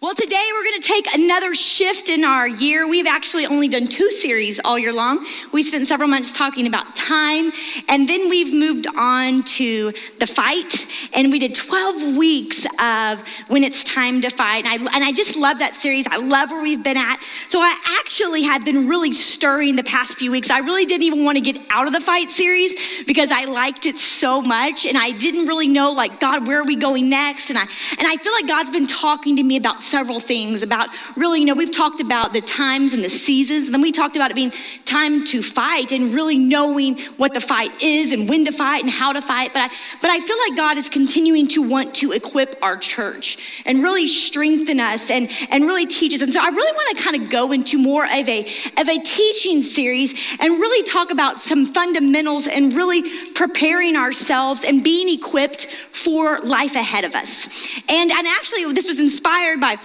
Well, today we're going to take another shift in our year. We've actually only done 2 series all year long. We spent several months talking about time, and then we've moved on to the fight, and we did 12 weeks of when it's time to fight. And I just love that series. I love where we've been at. So I actually have been really stirring the past few weeks. I really didn't even want to get out of the fight series because I liked it so much, and I didn't really know, like, God, where are we going next? And I feel like God's been talking to me about several things, about really, we've talked about the times and the seasons, and then we talked about it being time to fight and really knowing what the fight is and when to fight and how to fight. But I feel like God is continuing to want to equip our church and really strengthen us and really teach us. And so I really want to kind of go into more of a teaching series and really talk about some fundamentals and really preparing ourselves and being equipped for life ahead of us. And actually, this was inspired by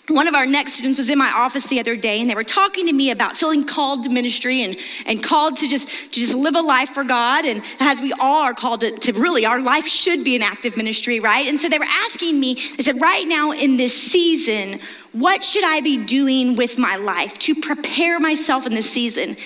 one of our next students was in my office the other day, and they were talking to me about feeling called to ministry and called to just live a life for God. And as we all are called to really, our life should be an active ministry, right? And so they were asking me, they said, right now in this season, what should I be doing with my life to prepare myself in this season?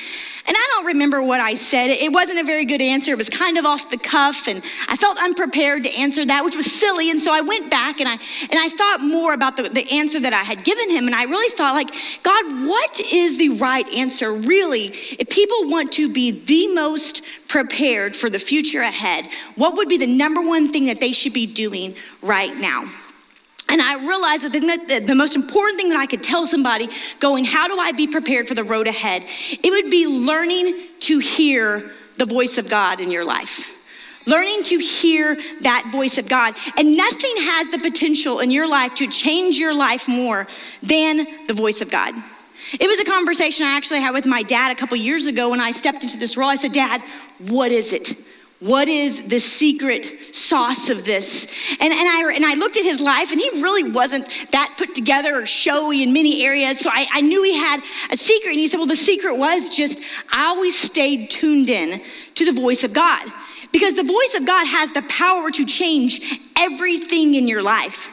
And I don't remember what I said. It wasn't a very good answer. It was kind of off the cuff, and I felt unprepared to answer that, which was silly. And so I went back and I thought more about the answer that I had given him. And I really thought, like, God, what is the right answer really? If people want to be the most prepared for the future ahead, what would be the number one thing that they should be doing right now? And I realized that the most important thing that I could tell somebody going, how do I be prepared for the road ahead? It would be learning to hear the voice of God in your life. Learning to hear that voice of God. And nothing has the potential in your life to change your life more than the voice of God. It was a conversation I actually had with my dad a couple years ago when I stepped into this role. I said, Dad, what is it? What is the secret sauce of this? And I looked at his life, and he really wasn't that put together or showy in many areas. So I knew he had a secret. And he said, well, the secret was just, I always stayed tuned in to the voice of God, because the voice of God has the power to change everything in your life.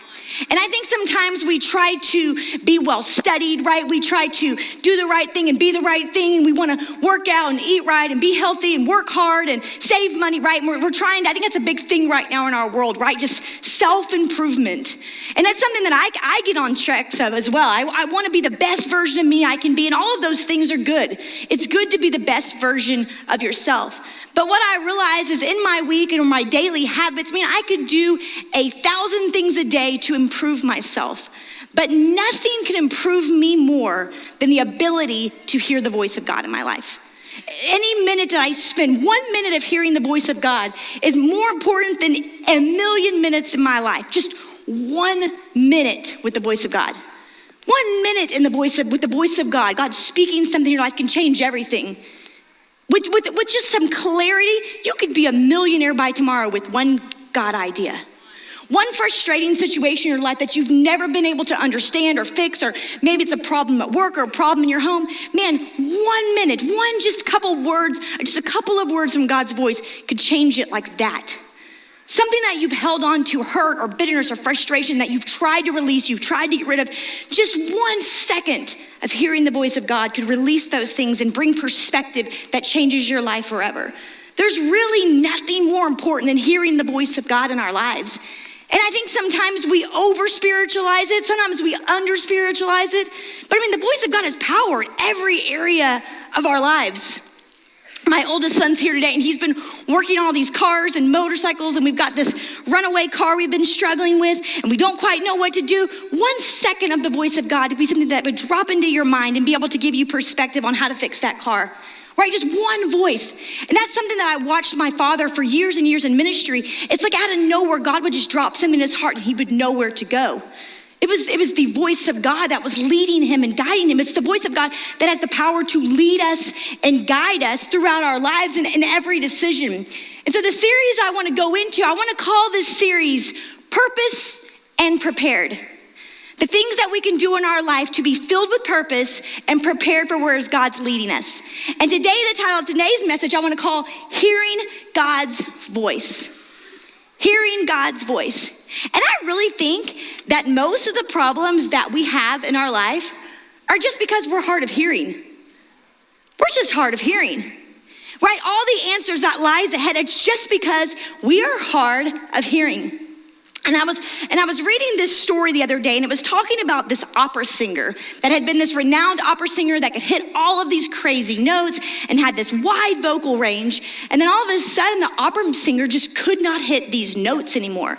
And I think sometimes we try to be well studied, right? We try to do the right thing and be the right thing. And we want to work out and eat right and be healthy and work hard and save money, right? And we're trying to, I think that's a big thing right now in our world, right? Just self-improvement. And that's something that I get on tracks of as well. I want to be the best version of me I can be. And all of those things are good. It's good to be the best version of yourself. But what I realized is in my week and my daily habits, I could do 1,000 things a day to improve myself. But nothing can improve me more than the ability to hear the voice of God in my life. Any minute that I spend, 1 minute of hearing the voice of God is more important than 1,000,000 minutes in my life. Just 1 minute with the voice of God. 1 minute with the voice of God. God speaking something in your life can change everything. With just some clarity, you could be a millionaire by tomorrow with one God idea. One frustrating situation in your life that you've never been able to understand or fix, or maybe it's a problem at work or a problem in your home. Man, 1 minute, just a couple of words from God's voice could change it like that. Something that you've held on to, hurt or bitterness or frustration that you've tried to release, you've tried to get rid of, just 1 second of hearing the voice of God could release those things and bring perspective that changes your life forever. There's really nothing more important than hearing the voice of God in our lives. And I think sometimes we over-spiritualize it, sometimes we under-spiritualize it. But the voice of God has power in every area of our lives. My oldest son's here today, and he's been working on all these cars and motorcycles, and we've got this runaway car we've been struggling with, and we don't quite know what to do. 1 second of the voice of God could be something that would drop into your mind and be able to give you perspective on how to fix that car. Right, just one voice. And that's something that I watched my father for years and years in ministry. It's like out of nowhere, God would just drop something in his heart and he would know where to go. It was the voice of God that was leading him and guiding him. It's the voice of God that has the power to lead us and guide us throughout our lives and in every decision. And so the series I want to go into, I want to call this series Purpose and Prepared. The things that we can do in our life to be filled with purpose and prepared for where God's leading us. And today, the title of today's message, I want to call Hearing God's Voice. Hearing God's voice. And I really think that most of the problems that we have in our life are just because we're hard of hearing. We're just hard of hearing, right? All the answers that lies ahead, it's just because we are hard of hearing. And I was reading this story the other day, and it was talking about this opera singer that had been this renowned opera singer that could hit all of these crazy notes and had this wide vocal range. And then all of a sudden, the opera singer just could not hit these notes anymore.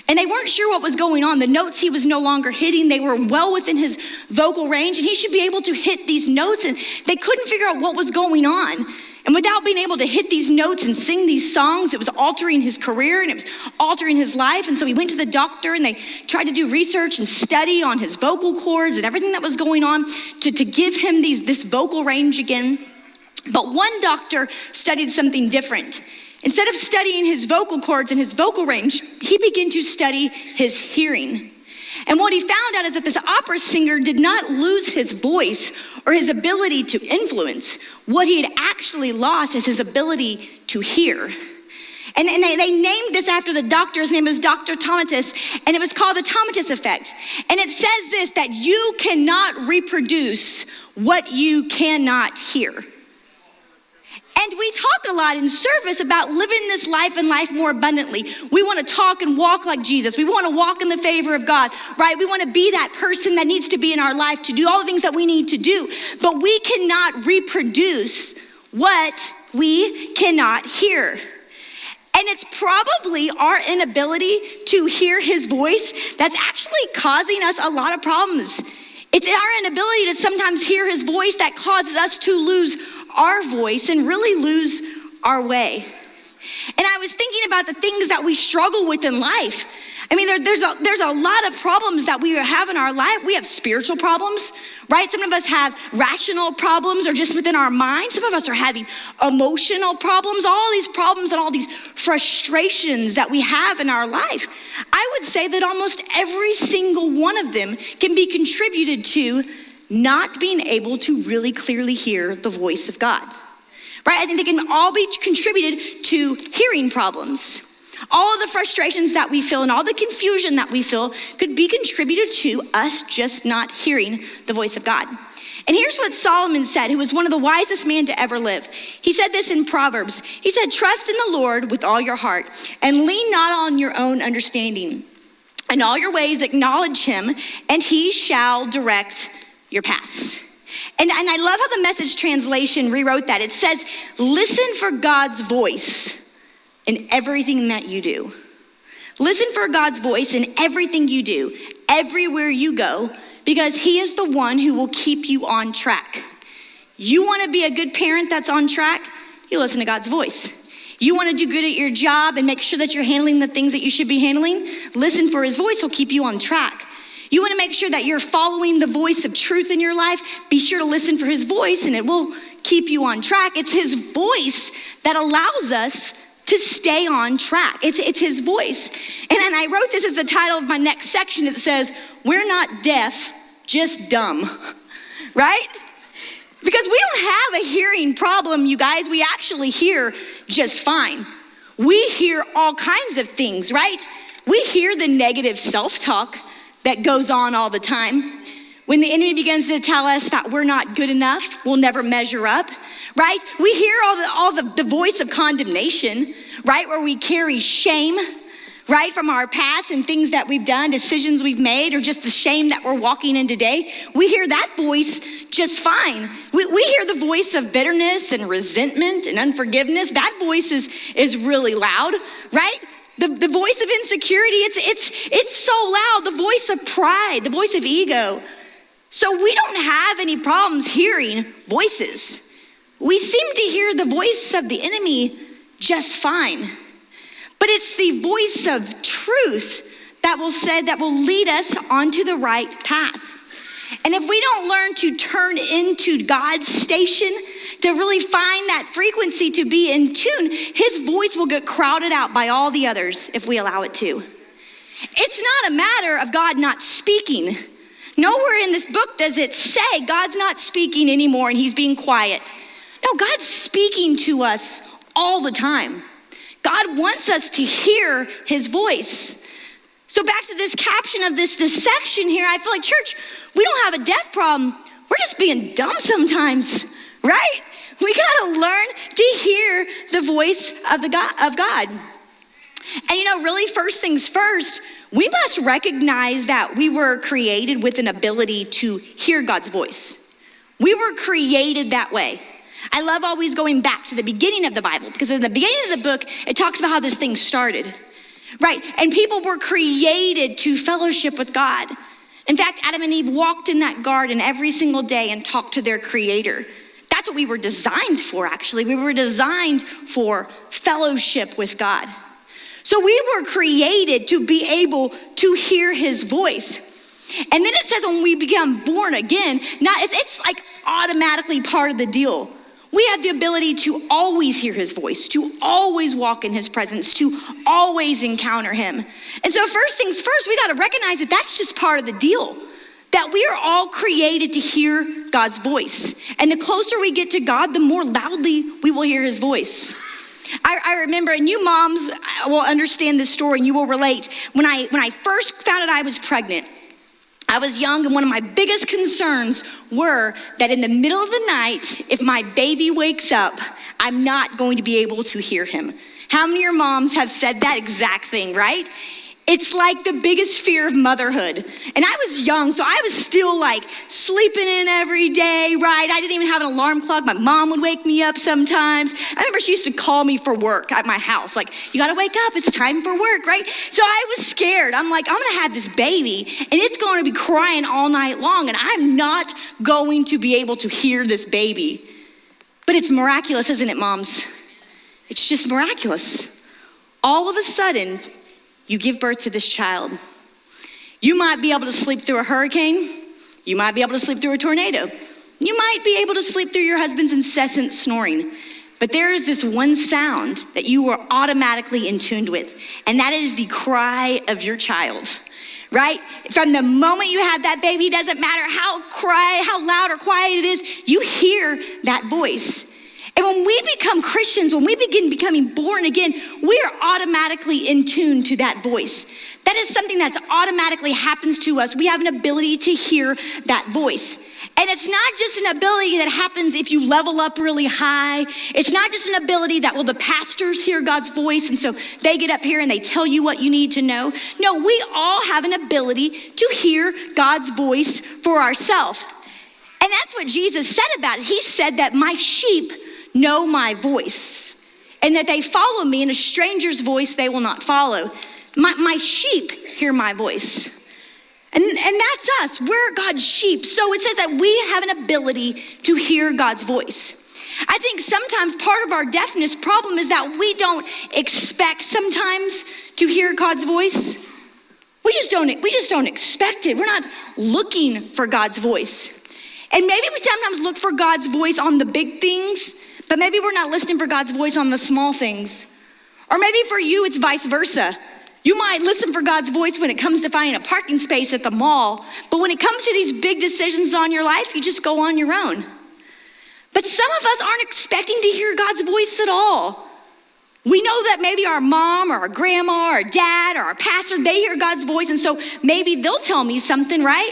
And they weren't sure what was going on. The notes he was no longer hitting, they were well within his vocal range, and he should be able to hit these notes, and they couldn't figure out what was going on. And without being able to hit these notes and sing these songs, it was altering his career and it was altering his life. And so he went to the doctor, and they tried to do research and study on his vocal cords and everything that was going on to give him this vocal range again. But one doctor studied something different. Instead of studying his vocal cords and his vocal range, he began to study his hearing. And what he found out is that this opera singer did not lose his voice or his ability to influence. What he had actually lost is his ability to hear. And they named this after the doctor. His name is Dr. Tomatis, and it was called the Tomatis effect. And it says this, that you cannot reproduce what you cannot hear. And we talk a lot in service about living this life and life more abundantly. We want to talk and walk like Jesus. We want to walk in the favor of God, right? We want to be that person that needs to be in our life to do all the things that we need to do. But we cannot reproduce what we cannot hear. And it's probably our inability to hear his voice that's actually causing us a lot of problems. It's our inability to sometimes hear his voice that causes us to lose our voice and really lose our way. And I was thinking about the things that we struggle with in life. I mean, there's a lot of problems that we have in our life. We have spiritual problems, right? Some of us have rational problems or just within our mind. Some of us are having emotional problems, all these problems and all these frustrations that we have in our life. I would say that almost every single one of them can be contributed to not being able to really clearly hear the voice of God, right? I think they can all be contributed to hearing problems. All of the frustrations that we feel and all the confusion that we feel could be contributed to us just not hearing the voice of God. And here's what Solomon said, who was one of the wisest men to ever live. He said this in Proverbs. He said, trust in the Lord with all your heart and lean not on your own understanding. In all your ways acknowledge him, and he shall direct your paths. And I love how the Message translation rewrote that. It says, listen for God's voice in everything that you do. Listen for God's voice in everything you do, everywhere you go, because he is the one who will keep you on track. You want to be a good parent that's on track? You listen to God's voice. You want to do good at your job and make sure that you're handling the things that you should be handling? Listen for his voice. He'll keep you on track. You want to make sure that you're following the voice of truth in your life? Be sure to listen for his voice, and it will keep you on track. It's his voice that allows us to stay on track. It's his voice. And I wrote this as the title of my next section. It says, we're not deaf, just dumb, right? Because we don't have a hearing problem, you guys. We actually hear just fine. We hear all kinds of things, right? We hear the negative self-talk that goes on all the time. When the enemy begins to tell us that we're not good enough, we'll never measure up, right? We hear all the voice of condemnation, right? Where we carry shame, right? From our past and things that we've done, decisions we've made, or just the shame that we're walking in today. We hear that voice just fine. We hear the voice of bitterness and resentment and unforgiveness. That voice is really loud, right? The voice of insecurity, it's so loud. The voice of pride, the voice of ego. So we don't have any problems hearing voices. We seem to hear the voice of the enemy just fine. But it's the voice of truth that will lead us onto the right path. And if we don't learn to turn into God's station, to really find that frequency to be in tune, his voice will get crowded out by all the others if we allow it to. It's not a matter of God not speaking. Nowhere in this book does it say God's not speaking anymore and he's being quiet. No, God's speaking to us all the time. God wants us to hear his voice. So back to this caption of this section here, I feel like, church, we don't have a deaf problem. We're just being dumb sometimes, right? We gotta learn to hear the voice of God. And really, first things first, we must recognize that we were created with an ability to hear God's voice. We were created that way. I love always going back to the beginning of the Bible, because in the beginning of the book, it talks about how this thing started, right? And people were created to fellowship with God. In fact, Adam and Eve walked in that garden every single day and talked to their Creator. That's what we were designed for, actually. We were designed for fellowship with God. So we were created to be able to hear his voice. And then it says when we become born again, it's like automatically part of the deal. We have the ability to always hear his voice, to always walk in his presence, to always encounter him. And so first things first, we got to recognize that that's just part of the deal, that we are all created to hear God's voice. And the closer we get to God, the more loudly we will hear his voice. I remember, and you moms will understand this story and you will relate. When I first found out I was pregnant, I was young, and one of my biggest concerns were that in the middle of the night, if my baby wakes up, I'm not going to be able to hear him. How many of your moms have said that exact thing, right? It's like the biggest fear of motherhood. And I was young, so I was still like sleeping in every day, right? I didn't even have an alarm clock. My mom would wake me up sometimes. I remember she used to call me for work at my house. Like, you gotta wake up, it's time for work, right? So I was scared. I'm like, I'm gonna have this baby and it's going to be crying all night long and I'm not going to be able to hear this baby. But it's miraculous, isn't it, moms? It's just miraculous. All of a sudden, you give birth to this child. You might be able to sleep through a hurricane. You might be able to sleep through a tornado. You might be able to sleep through your husband's incessant snoring. But there is this one sound that you are automatically in tune with, and that is the cry of your child, right? From the moment you have that baby, doesn't matter how loud or quiet it is, you hear that voice. And when we become Christians, when we begin becoming born again, we are automatically in tune to that voice. That is something that automatically happens to us. We have an ability to hear that voice. And it's not just an ability that happens if you level up really high. It's not just an ability that, well, the pastors hear God's voice and so they get up here and they tell you what you need to know. No, we all have an ability to hear God's voice for ourselves. And that's what Jesus said about it. He said that my sheep know my voice, and that they follow me, and a stranger's voice they will not follow. My sheep hear my voice. And that's us. We're God's sheep. So it says that we have an ability to hear God's voice. I think sometimes part of our deafness problem is that we don't expect sometimes to hear God's voice. We just don't expect it. We're not looking for God's voice. And maybe we sometimes look for God's voice on the big things, but maybe we're not listening for God's voice on the small things. Or maybe for you, it's vice versa. You might listen for God's voice when it comes to finding a parking space at the mall, but when it comes to these big decisions on your life, you just go on your own. But some of us aren't expecting to hear God's voice at all. We know that maybe our mom or our grandma or our dad or our pastor, they hear God's voice, and so maybe they'll tell me something, right?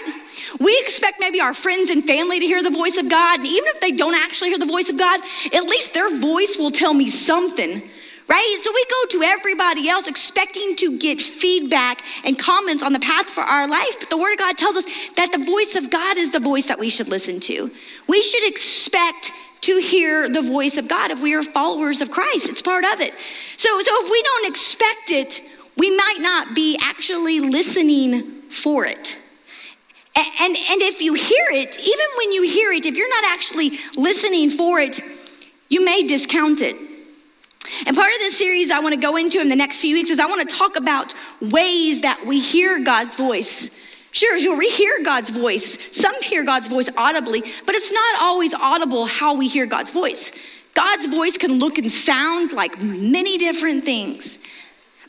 We expect maybe our friends and family to hear the voice of God, and even if they don't actually hear the voice of God, at least their voice will tell me something, right? So we go to everybody else expecting to get feedback and comments on the path for our life, but the Word of God tells us that the voice of God is the voice that we should listen to. We should expect to hear the voice of God if we are followers of Christ. It's part of it. So if we don't expect it, we might not be actually listening for it. And if you hear it, even when you hear it, if you're not actually listening for it, you may discount it. And part of this series I want to go into in the next few weeks is I want to talk about ways that we hear God's voice. Sure, we hear God's voice. Some hear God's voice audibly, but it's not always audible how we hear God's voice. God's voice can look and sound like many different things.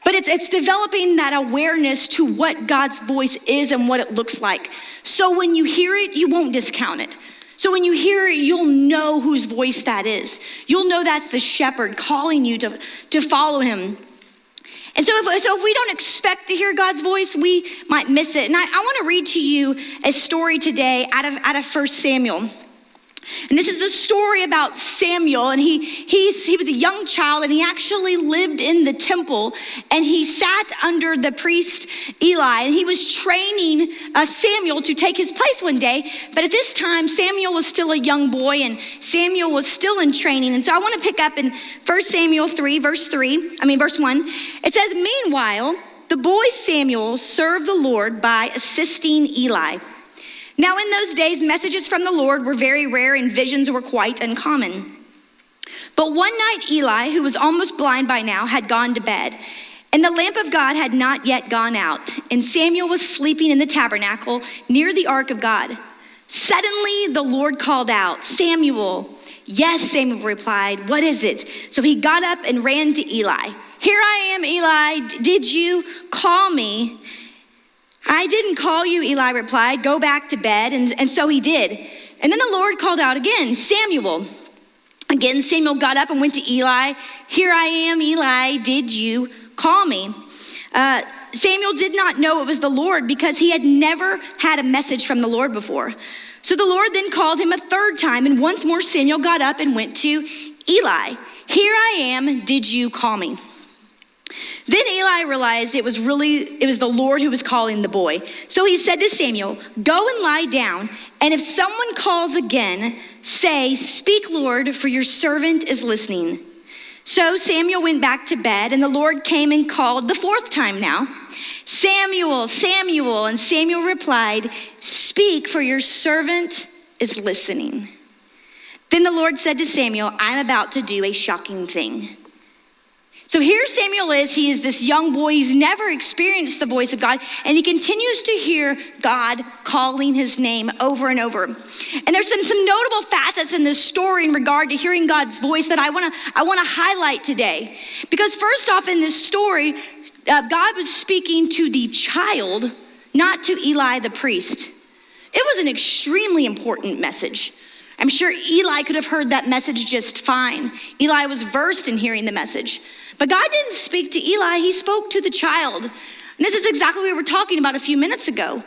But it's developing that awareness to what God's voice is and what it looks like. So when you hear it, you won't discount it. So when you hear it, you'll know whose voice that is. You'll know that's the shepherd calling you to follow him. And so if we don't expect to hear God's voice, we might miss it. And I want to read to you a story today out of 1 Samuel. And this is the story about Samuel, and he was a young child, and he actually lived in the temple, and he sat under the priest Eli, and he was training Samuel to take his place one day. But at this time, Samuel was still a young boy, and Samuel was still in training. And so I want to pick up in 1 Samuel 3, verse 1. It says, "Meanwhile, the boy Samuel served the Lord by assisting Eli. Now in those days, messages from the Lord were very rare and visions were quite uncommon. But one night Eli, who was almost blind by now, had gone to bed, and the lamp of God had not yet gone out, and Samuel was sleeping in the tabernacle near the ark of God. Suddenly the Lord called out, 'Samuel.' 'Yes,' Samuel replied. 'What is it?' So he got up and ran to Eli. 'Here I am, Eli. Did you call me?' 'I didn't call you,' Eli replied. 'Go back to bed.' And so he did. And then the Lord called out again, 'Samuel.' Again, Samuel got up and went to Eli. 'Here I am, Eli. Did you call me?' Samuel did not know it was the Lord because he had never had a message from the Lord before. So the Lord then called him a third time, and once more Samuel got up and went to Eli. 'Here I am. Did you call me?' Then Eli realized it was the Lord who was calling the boy. So he said to Samuel, 'Go and lie down, and if someone calls again, say, "Speak, Lord, for your servant is listening." So Samuel went back to bed, and the Lord came and called the fourth time now, 'Samuel, Samuel.' And Samuel replied, 'Speak, for your servant is listening.' Then the Lord said to Samuel, 'I'm about to do a shocking thing.'" So here Samuel is. He is this young boy. He's never experienced the voice of God, and he continues to hear God calling his name over and over. And there's some notable facets in this story in regard to hearing God's voice that I want to highlight today. Because first off, in this story, God was speaking to the child, not to Eli the priest. It was an extremely important message. I'm sure Eli could have heard that message just fine. Eli was versed in hearing the message. But God didn't speak to Eli, he spoke to the child. And this is exactly what we were talking about a few minutes ago.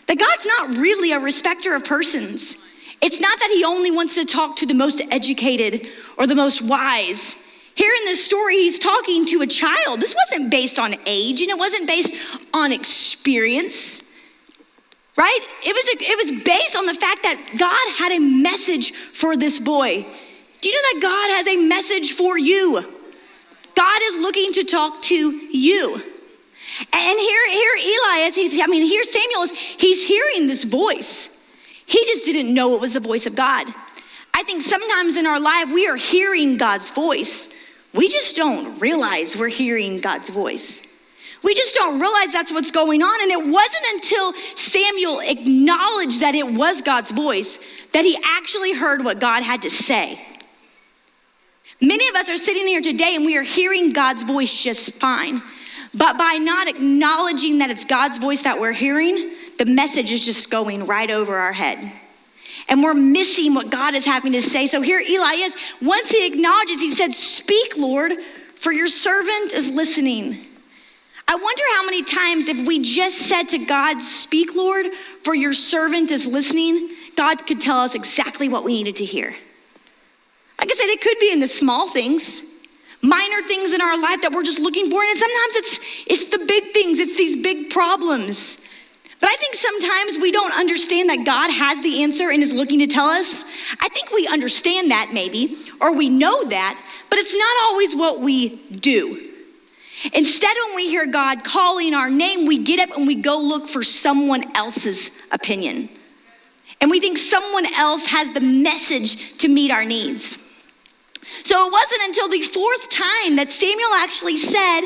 That God's not really a respecter of persons. It's not that he only wants to talk to the most educated or the most wise. Here in this story, he's talking to a child. This wasn't based on age, and it wasn't based on experience, right? It was based on the fact that God had a message for this boy. Do you know that God has a message for you? God is looking to talk to you. And here Eli is, here Samuel is, he's hearing this voice. He just didn't know it was the voice of God. I think sometimes in our life, we are hearing God's voice. We just don't realize we're hearing God's voice. We just don't realize that's what's going on. And it wasn't until Samuel acknowledged that it was God's voice that he actually heard what God had to say. Many of us are sitting here today and we are hearing God's voice just fine. But by not acknowledging that it's God's voice that we're hearing, the message is just going right over our head. And we're missing what God is having to say. So here Eli is. Once he acknowledges, he said, "Speak, Lord, for your servant is listening." I wonder how many times if we just said to God, "Speak, Lord, for your servant is listening," God could tell us exactly what we needed to hear. Like I said, it could be in the small things, minor things in our life that we're just looking for. And sometimes it's the big things, it's these big problems. But I think sometimes we don't understand that God has the answer and is looking to tell us. I think we understand that maybe, or we know that, but it's not always what we do. Instead, when we hear God calling our name, we get up and we go look for someone else's opinion. And we think someone else has the message to meet our needs. So it wasn't until the fourth time that Samuel actually said,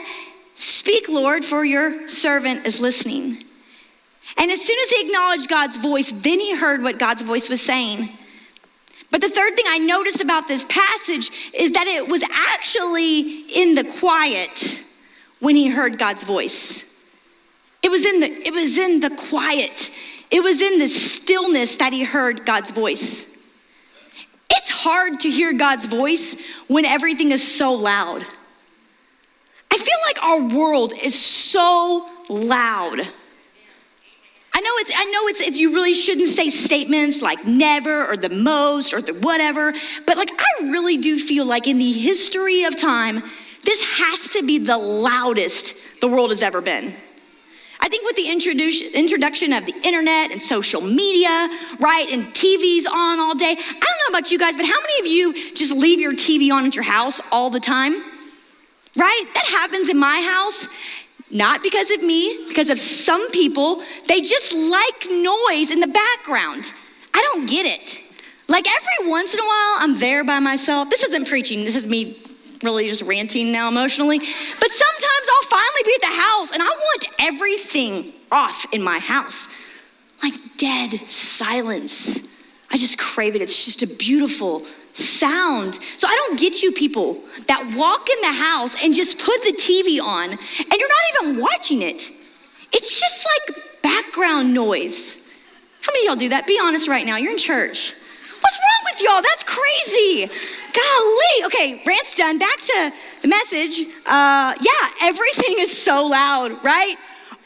"Speak, Lord, for your servant is listening." And as soon as he acknowledged God's voice, then he heard what God's voice was saying. But the third thing I noticed about this passage is that it was actually in the quiet when he heard God's voice. It was in the quiet. It was in the stillness that he heard God's voice. It's hard to hear God's voice when everything is so loud. I feel like our world is so loud. I know it's you really shouldn't say statements like never or the most or the whatever, but like I really do feel like in the history of time, this has to be the loudest the world has ever been. I think with the introduction of the internet and social media, right, and TV's on all day. I don't know about you guys, but how many of you just leave your TV on at your house all the time? Right? That happens in my house. Not because of me, because of some people. They just like noise in the background. I don't get it. Like every once in a while, I'm there by myself. This isn't preaching. This is me really just ranting now emotionally. But sometimes I'll finally be at the house and I want everything off in my house. Like dead silence. I just crave it. It's just a beautiful sound. So I don't get you people that walk in the house and just put the TV on and you're not even watching it. It's just like background noise. How many of y'all do that? Be honest right now. You're in church. What's wrong with y'all? That's crazy. Golly. Okay, rant's done. Back to the message. Everything is so loud, right?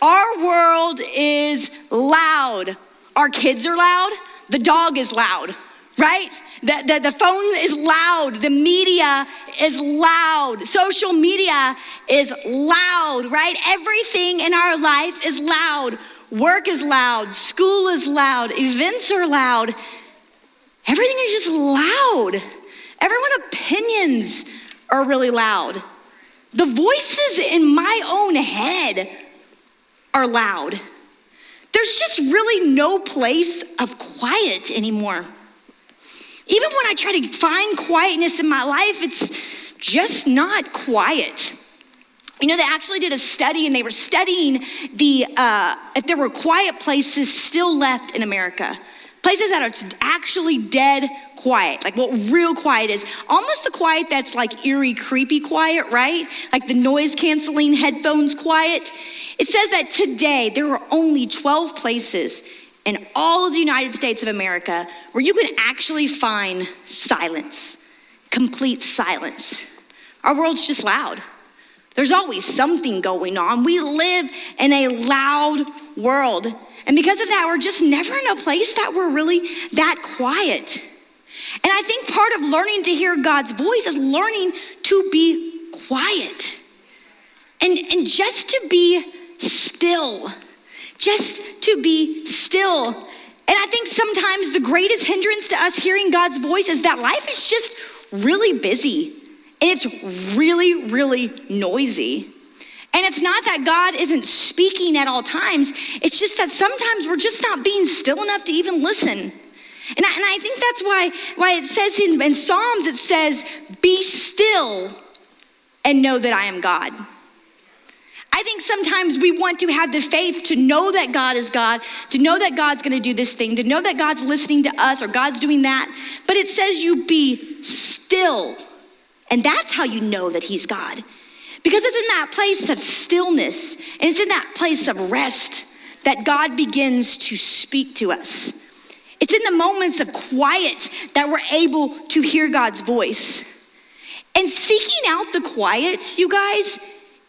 Our world is loud. Our kids are loud. The dog is loud, right? The phone is loud. The media is loud. Social media is loud, right? Everything in our life is loud. Work is loud. School is loud. Events are loud. Everything is just loud. Everyone's opinions are really loud. The voices in my own head are loud. There's just really no place of quiet anymore. Even when I try to find quietness in my life, it's just not quiet. You know, they actually did a study and they were studying if there were quiet places still left in America. Places that are actually dead quiet, like what real quiet is. Almost the quiet that's like eerie, creepy quiet, right? Like the noise canceling headphones quiet. It says that today there are only 12 places in all of the United States of America where you can actually find silence, complete silence. Our world's just loud. There's always something going on. We live in a loud world. And because of that, we're just never in a place that we're really that quiet. And I think part of learning to hear God's voice is learning to be quiet. And just to be still. Just to be still. And I think sometimes the greatest hindrance to us hearing God's voice is that life is just really busy. And it's really, really noisy. And it's not that God isn't speaking at all times. It's just that sometimes we're just not being still enough to even listen. And I think that's why it says in Psalms, it says, be still and know that I am God. I think sometimes we want to have the faith to know that God is God, to know that God's gonna do this thing, to know that God's listening to us or God's doing that. But it says you be still. And that's how you know that he's God. Because it's in that place of stillness and it's in that place of rest that God begins to speak to us. It's in the moments of quiet that we're able to hear God's voice. And seeking out the quiet, you guys,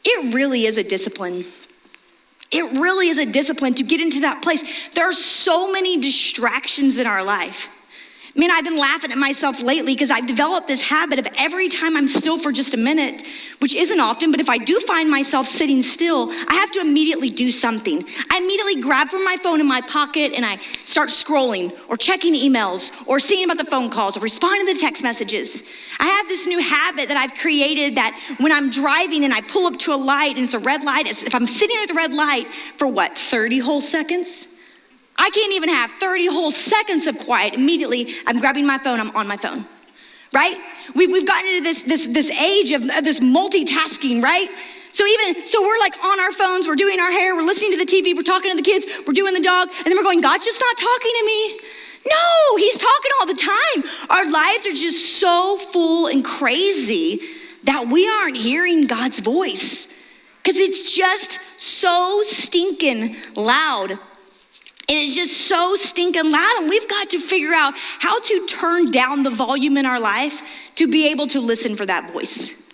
it really is a discipline. It really is a discipline to get into that place. There are so many distractions in our life. I mean, I've been laughing at myself lately because I've developed this habit of every time I'm still for just a minute, which isn't often, but if I do find myself sitting still, I have to immediately do something. I immediately grab from my phone in my pocket and I start scrolling or checking emails or seeing about the phone calls or responding to the text messages. I have this new habit that I've created that when I'm driving and I pull up to a light and it's a red light, if I'm sitting at the red light for 30 whole seconds? I can't even have 30 whole seconds of quiet. Immediately, I'm grabbing my phone, I'm on my phone, right? We've gotten into this age of this multitasking, right? So we're like on our phones, we're doing our hair, we're listening to the TV, we're talking to the kids, we're doing the dog, and then we're going, God's just not talking to me. No, he's talking all the time. Our lives are just so full and crazy that we aren't hearing God's voice because it's just so stinking loud. And it's just so stinking loud, and we've got to figure out how to turn down the volume in our life to be able to listen for that voice,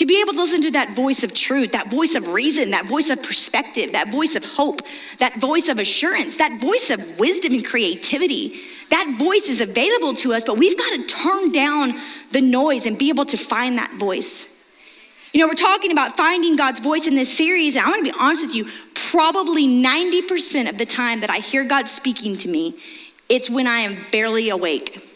To be able to listen to that voice of truth, that voice of reason, that voice of perspective, that voice of hope, that voice of assurance, that voice of wisdom and creativity. That voice is available to us, but we've got to turn down the noise and be able to find that voice. You know, we're talking about finding God's voice in this series, and I'm gonna be honest with you, probably 90% of the time that I hear God speaking to me, it's when I am barely awake.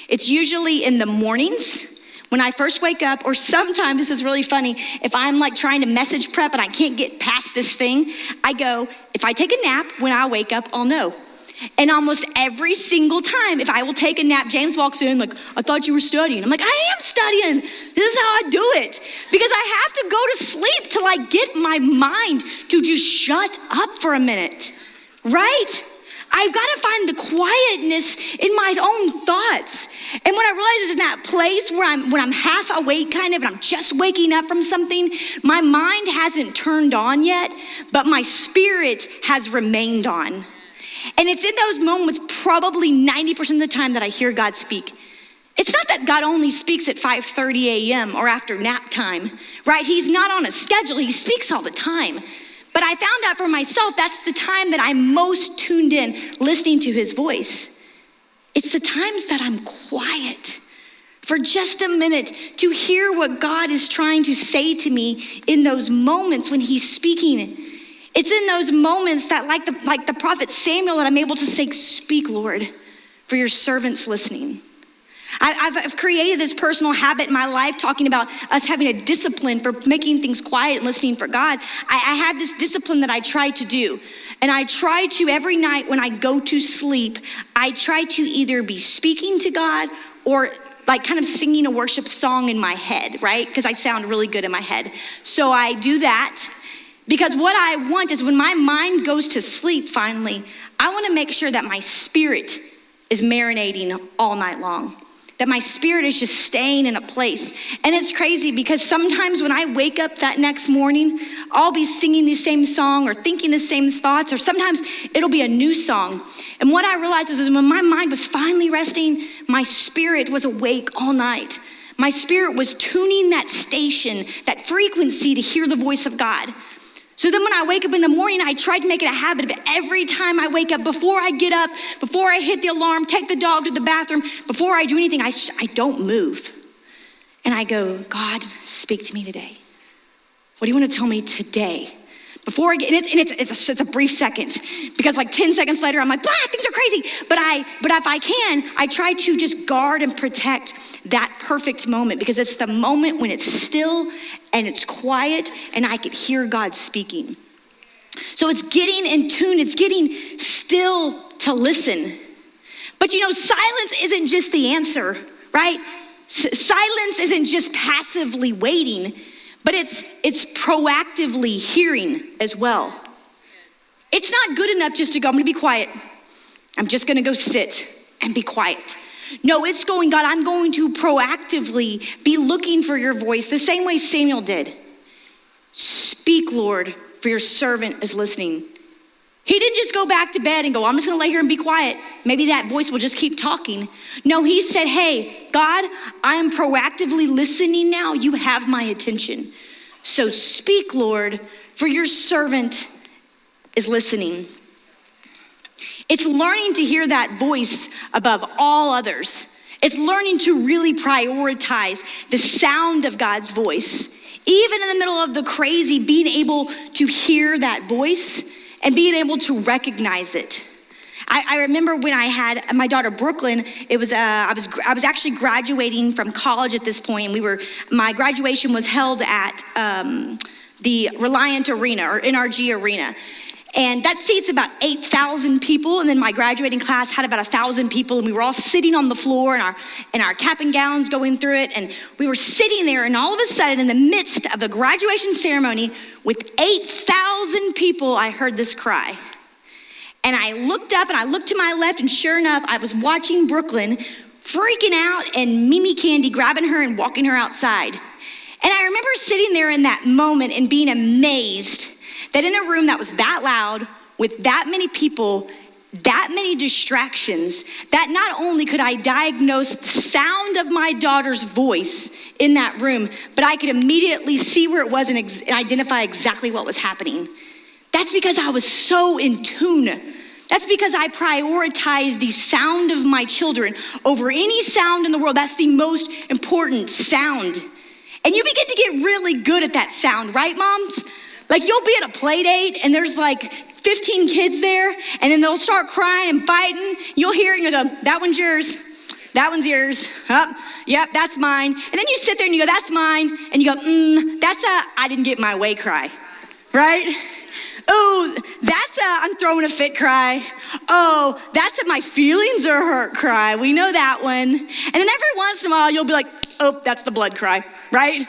It's usually in the mornings, when I first wake up, or sometimes, this is really funny, if I'm like trying to message prep and I can't get past this thing, I go, if I take a nap, when I wake up, I'll know. And almost every single time, if I will take a nap, James walks in like, I thought you were studying. I'm like, I am studying. This is how I do it. Because I have to go to sleep till I get my mind to just shut up for a minute, right? I've got to find the quietness in my own thoughts. And what I realize is in that place where I'm half awake kind of, and I'm just waking up from something, my mind hasn't turned on yet, but my spirit has remained on. And it's in those moments, probably 90% of the time, that I hear God speak. It's not that God only speaks at 5:30 a.m. or after nap time, right? He's not on a schedule, he speaks all the time. But I found out for myself, that's the time that I'm most tuned in, listening to his voice. It's the times that I'm quiet for just a minute to hear what God is trying to say to me in those moments when he's speaking. It's in those moments that, like the prophet Samuel, that I'm able to say, speak, Lord, for your servant's listening. I've created this personal habit in my life, talking about us having a discipline for making things quiet and listening for God. I have this discipline that I try to do. And I try to, every night when I go to sleep, I try to either be speaking to God or like kind of singing a worship song in my head, right? Because I sound really good in my head. So I do that because what I want is when my mind goes to sleep finally, I want to make sure that my spirit is marinating all night long. That my spirit is just staying in a place. And it's crazy because sometimes when I wake up that next morning, I'll be singing the same song or thinking the same thoughts, or sometimes it'll be a new song. And what I realized was when my mind was finally resting, my spirit was awake all night. My spirit was tuning that station, that frequency to hear the voice of God. So then when I wake up in the morning, I try to make it a habit of every time I wake up, before I get up, before I hit the alarm, take the dog to the bathroom, before I do anything, I don't move. And I go, God, speak to me today. What do you want to tell me today? Before I get, and it's a brief second, because like 10 seconds later, I'm like, blah, things are crazy. But if I can, I try to just guard and protect that perfect moment, because it's the moment when it's still and it's quiet and I can hear God speaking. So it's getting in tune, it's getting still to listen. But you know, silence isn't just the answer, right? Silence isn't just passively waiting, but it's proactively hearing as well. It's not good enough just to go, I'm gonna be quiet. I'm just gonna go sit and be quiet. No, it's going, God, I'm going to proactively be looking for your voice the same way Samuel did. Speak, Lord, for your servant is listening. He didn't just go back to bed and go, I'm just gonna lay here and be quiet. Maybe that voice will just keep talking. No, he said, hey, God, I am proactively listening now. You have my attention. So speak, Lord, for your servant is listening. It's learning to hear that voice above all others. It's learning to really prioritize the sound of God's voice. Even in the middle of the crazy, being able to hear that voice and being able to recognize it. I remember when I had my daughter Brooklyn, I was actually graduating from college at this point. My graduation was held at the Reliant Arena, or NRG Arena. And that seats about 8,000 people. And then my graduating class had about 1,000 people. And we were all sitting on the floor in our cap and gowns going through it. And we were sitting there, and all of a sudden, in the midst of the graduation ceremony with 8,000 people, I heard this cry. And I looked up and I looked to my left, and sure enough, I was watching Brooklyn freaking out and Mimi Candy grabbing her and walking her outside. And I remember sitting there in that moment and being amazed that in a room that was that loud with that many people, that many distractions that not only could I diagnose the sound of my daughter's voice in that room, but I could immediately see where it was and identify exactly what was happening. That's because I was so in tune. That's because I prioritize the sound of my children over any sound in the world. That's the most important sound. And you begin to get really good at that sound, right, moms? Like you'll be at a play date and there's like 15 kids there, and then they'll start crying and fighting. You'll hear it and you'll go, that one's yours. That one's yours. Oh, yep, that's mine. And then you sit there and you go, that's mine. And you go, that's a I didn't get my way cry, right? Oh, that's a I'm throwing a fit cry. Oh, that's a my feelings are hurt cry. We know that one. And then every once in a while, you'll be like, oh, that's the blood cry, right?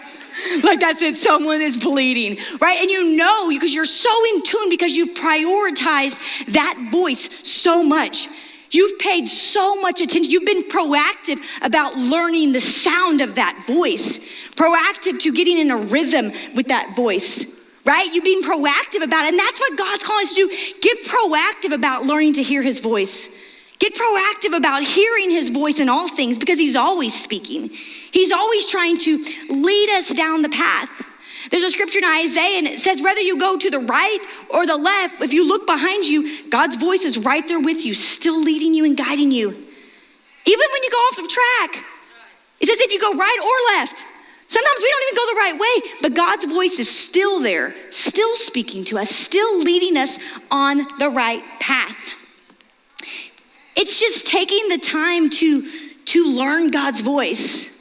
Like that's it, someone is bleeding, right? And you know, because you're so in tune, because you've prioritized that voice so much. You've paid so much attention. You've been proactive about learning the sound of that voice, proactive to getting in a rhythm with that voice, right? You've been proactive about it. And that's what God's calling us to do. Get proactive about learning to hear his voice. Get proactive about hearing his voice in all things, because he's always speaking. He's always trying to lead us down the path. There's a scripture in Isaiah, and it says, whether you go to the right or the left, if you look behind you, God's voice is right there with you, still leading you and guiding you. Even when you go off of track, it says if you go right or left. Sometimes we don't even go the right way, but God's voice is still there, still speaking to us, still leading us on the right path. It's just taking the time to learn God's voice.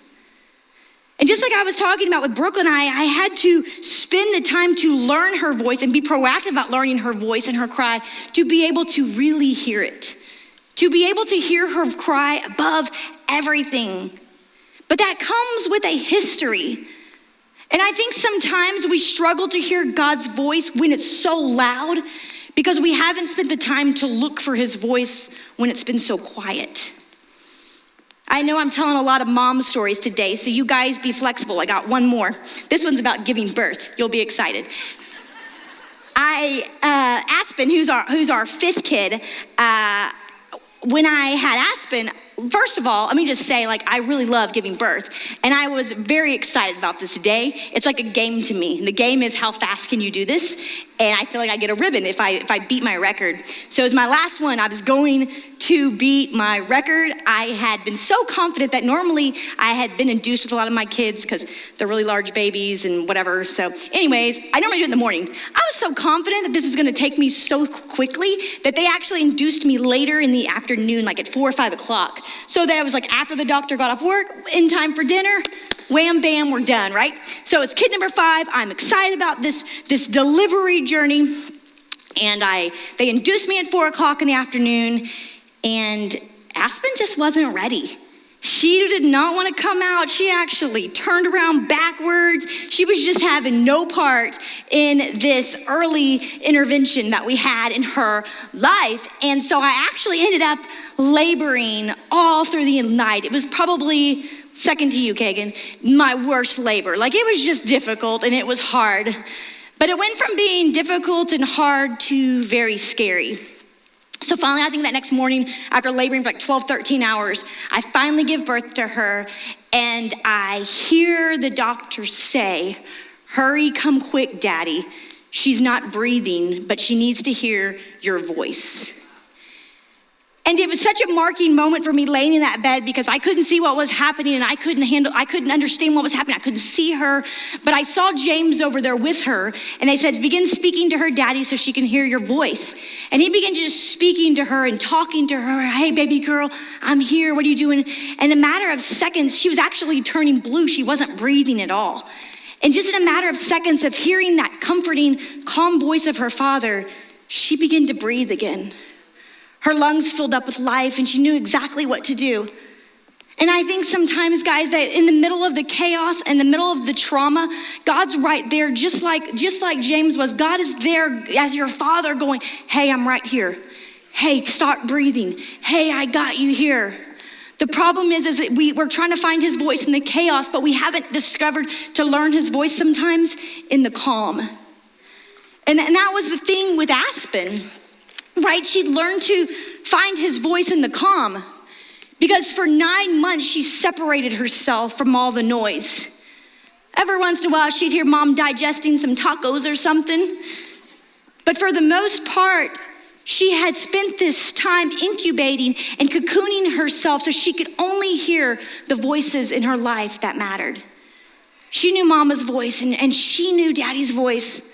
And just like I was talking about with Brooklyn, I had to spend the time to learn her voice and be proactive about learning her voice and her cry to be able to really hear it, to be able to hear her cry above everything. But that comes with a history. And I think sometimes we struggle to hear God's voice when it's so loud because we haven't spent the time to look for his voice when it's been so quiet. I know I'm telling a lot of mom stories today, so you guys be flexible. I got one more. This one's about giving birth. You'll be excited. Aspen, who's our fifth kid, when I had Aspen, first of all, let me just say, I really love giving birth. And I was very excited about this day. It's like a game to me. And the game is how fast can you do this? And I feel like I get a ribbon if I beat my record. So as my last one, I was going to beat my record. I had been so confident that normally I had been induced with a lot of my kids because they're really large babies and whatever. So anyways, I normally do it in the morning. I was so confident that this was gonna take me so quickly that they actually induced me later in the afternoon, like at 4 or 5 o'clock. So that I was like after the doctor got off work, in time for dinner, wham, bam, we're done, right? So it's kid number 5. I'm excited about this delivery journey. And they induced me at 4 o'clock in the afternoon, and Aspen just wasn't ready. She did not want to come out. She actually turned around backwards. She was just having no part in this early intervention that we had in her life. And so I actually ended up laboring all through the night. It was probably, second to you, Kagan, my worst labor. It was just difficult and it was hard. But it went from being difficult and hard to very scary. So finally, I think that next morning, after laboring for 12, 13 hours, I finally give birth to her, and I hear the doctor say, "Hurry, come quick, Daddy. She's not breathing, but she needs to hear your voice." And it was such a marking moment for me laying in that bed because I couldn't see what was happening and I couldn't understand what was happening. I couldn't see her, but I saw James over there with her, and they said, "Begin speaking to her, Daddy, so she can hear your voice." And he began just speaking to her and talking to her. "Hey, baby girl, I'm here. What are you doing?" And in a matter of seconds, she was actually turning blue. She wasn't breathing at all. And just in a matter of seconds of hearing that comforting, calm voice of her father, she began to breathe again. Her lungs filled up with life, and she knew exactly what to do. And I think sometimes, guys, that in the middle of the chaos, in the middle of the trauma, God's right there, just like James was. God is there as your father going, "Hey, I'm right here. Hey, start breathing. Hey, I got you here." The problem is that we're trying to find his voice in the chaos, but we haven't discovered to learn his voice sometimes in the calm. And that was the thing with Aspen. Right? She'd learned to find his voice in the calm. Because for 9 months, she separated herself from all the noise. Every once in a while, she'd hear mom digesting some tacos or something. But for the most part, she had spent this time incubating and cocooning herself so she could only hear the voices in her life that mattered. She knew mama's voice and she knew daddy's voice.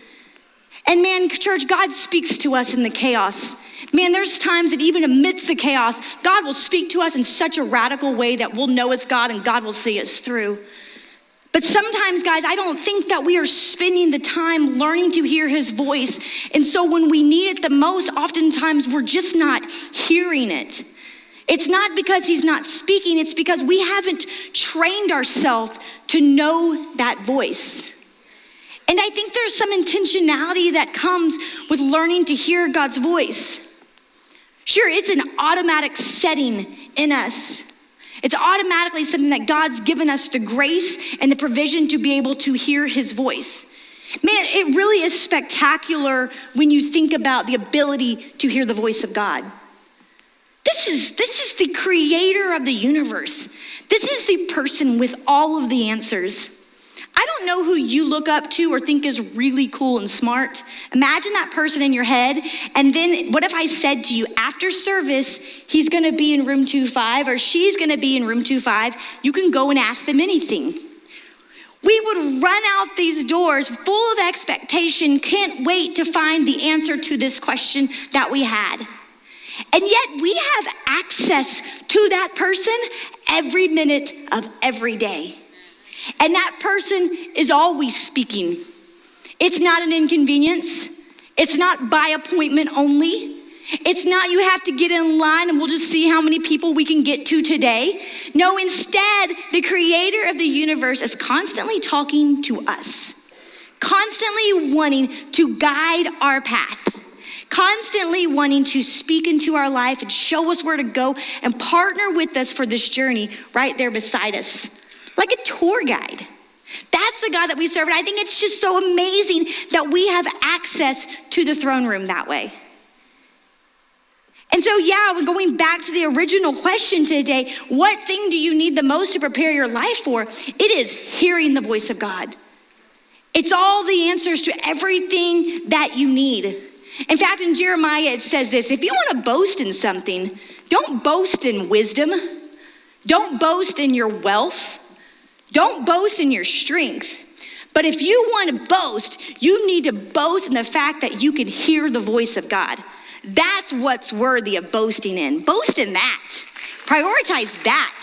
And man, church, God speaks to us in the chaos. Man, there's times that even amidst the chaos, God will speak to us in such a radical way that we'll know it's God and God will see us through. But sometimes, guys, I don't think that we are spending the time learning to hear his voice. And so when we need it the most, oftentimes we're just not hearing it. It's not because he's not speaking, it's because we haven't trained ourselves to know that voice. And I think there's some intentionality that comes with learning to hear God's voice. Sure, it's an automatic setting in us. It's automatically something that God's given us the grace and the provision to be able to hear his voice. Man, it really is spectacular when you think about the ability to hear the voice of God. This is the creator of the universe. This is the person with all of the answers. I don't know who you look up to or think is really cool and smart. Imagine that person in your head, and then what if I said to you, after service, he's gonna be in room 25 or she's gonna be in room 25. You can go and ask them anything. We would run out these doors full of expectation, can't wait to find the answer to this question that we had. And yet we have access to that person every minute of every day. And that person is always speaking. It's not an inconvenience. It's not by appointment only. It's not you have to get in line and we'll just see how many people we can get to today. No, instead, the creator of the universe is constantly talking to us, constantly wanting to guide our path, constantly wanting to speak into our life and show us where to go and partner with us for this journey right there beside us. Like a tour guide. That's the God that we serve. And I think it's just so amazing that we have access to the throne room that way. And so, yeah, we're going back to the original question today. What thing do you need the most to prepare your life for? It is hearing the voice of God. It's all the answers to everything that you need. In fact, in Jeremiah, it says this: if you want to boast in something, don't boast in wisdom. Don't boast in your wealth. Don't boast in your strength. But if you want to boast, you need to boast in the fact that you can hear the voice of God. That's what's worthy of boasting in. Boast in that. Prioritize that.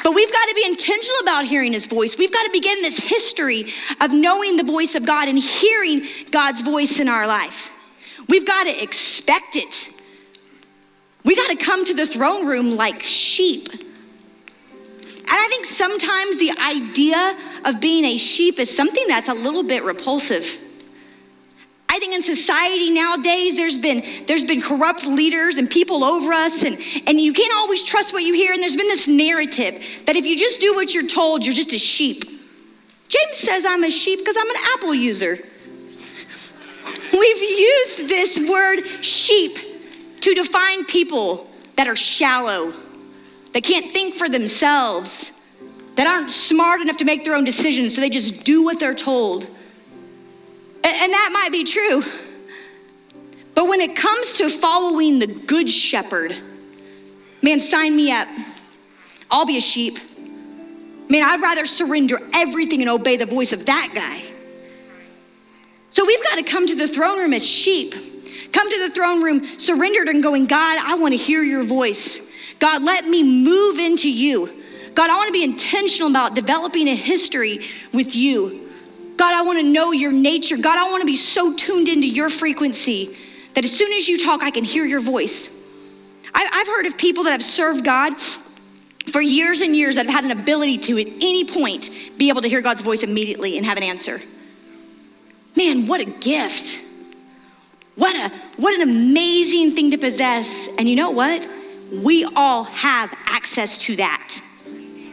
But we've got to be intentional about hearing his voice. We've got to begin this history of knowing the voice of God and hearing God's voice in our life. We've got to expect it. We got to come to the throne room like sheep. And I think sometimes the idea of being a sheep is something that's a little bit repulsive. I think in society nowadays, there's been corrupt leaders and people over us, and you can't always trust what you hear, and there's been this narrative that if you just do what you're told, you're just a sheep. James says I'm a sheep because I'm an Apple user. We've used this word sheep to define people that are shallow, that can't think for themselves, that aren't smart enough to make their own decisions, so they just do what they're told. And that might be true. But when it comes to following the good shepherd, man, sign me up. I'll be a sheep. Man, I'd rather surrender everything and obey the voice of that guy. So we've got to come to the throne room as sheep. Come to the throne room surrendered and going, God, I want to hear your voice. God, let me move into you. God, I want to be intentional about developing a history with you. God, I want to know your nature. God, I want to be so tuned into your frequency that as soon as you talk, I can hear your voice. I've heard of people that have served God for years and years that have had an ability to, at any point, be able to hear God's voice immediately and have an answer. Man, what a gift. What an amazing thing to possess. And you know what? We all have access to that.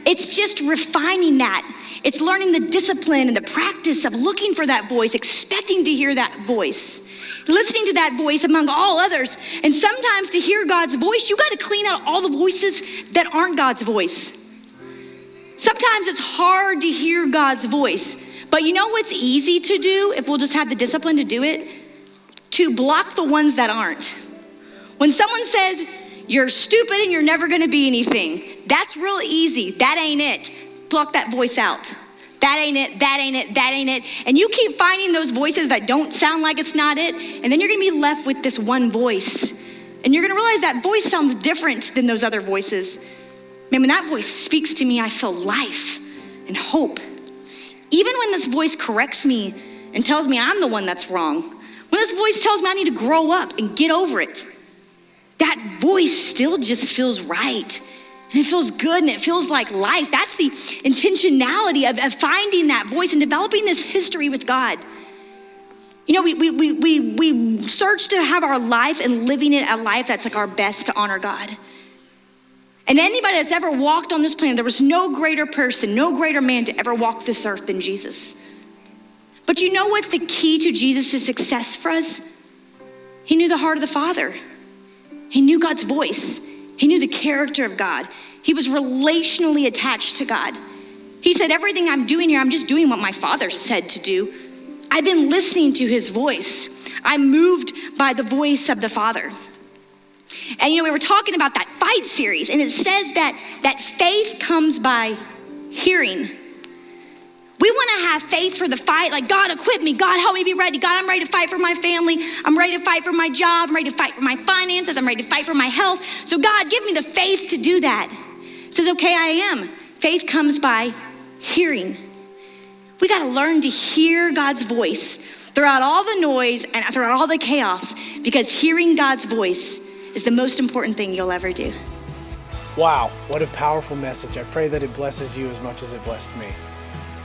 It's just refining that. It's learning the discipline and the practice of looking for that voice, expecting to hear that voice. listening to that voice among all others. And sometimes to hear God's voice, you got to clean out all the voices that aren't God's voice. Sometimes it's hard to hear God's voice, but you know what's easy to do if we'll just have the discipline to do it? To block the ones that aren't. When someone says, you're stupid and you're never gonna be anything, that's real easy. That ain't it. Block that voice out. That ain't it, that ain't it, that ain't it. And you keep finding those voices that don't sound like it's not it, and then you're gonna be left with this one voice. And you're gonna realize that voice sounds different than those other voices. Man, when that voice speaks to me, I feel life and hope. Even when this voice corrects me and tells me I'm the one that's wrong, when this voice tells me I need to grow up and get over it, that voice still just feels right. And it feels good and it feels like life. That's the intentionality of finding that voice and developing this history with God. You know, we search to have our life and living it a life that's like our best to honor God. And anybody that's ever walked on this planet, there was no greater person, no greater man to ever walk this earth than Jesus. But you know what's the key to Jesus' success for us? He knew the heart of the Father. He knew God's voice. He knew the character of God. He was relationally attached to God. He said, everything I'm doing here, I'm just doing what my Father said to do. I've been listening to his voice. I'm moved by the voice of the Father. And you know, we were talking about that fight series, and it says that faith comes by hearing. We want to have faith for the fight, like God equip me, God help me be ready, God I'm ready to fight for my family, I'm ready to fight for my job, I'm ready to fight for my finances, I'm ready to fight for my health. So God, give me the faith to do that. It says, okay, I am. Faith comes by hearing. We got to learn to hear God's voice throughout all the noise and throughout all the chaos, because hearing God's voice is the most important thing you'll ever do. Wow, what a powerful message. I pray that it blesses you as much as it blessed me.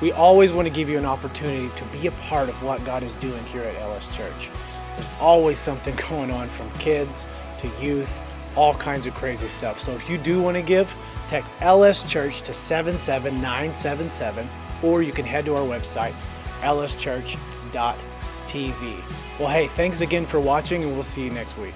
We always want to give you an opportunity to be a part of what God is doing here at LS Church. There's always something going on, from kids to youth, all kinds of crazy stuff. So if you do want to give, text LS Church to 77977, or you can head to our website, lschurch.tv. Well, hey, thanks again for watching, and we'll see you next week.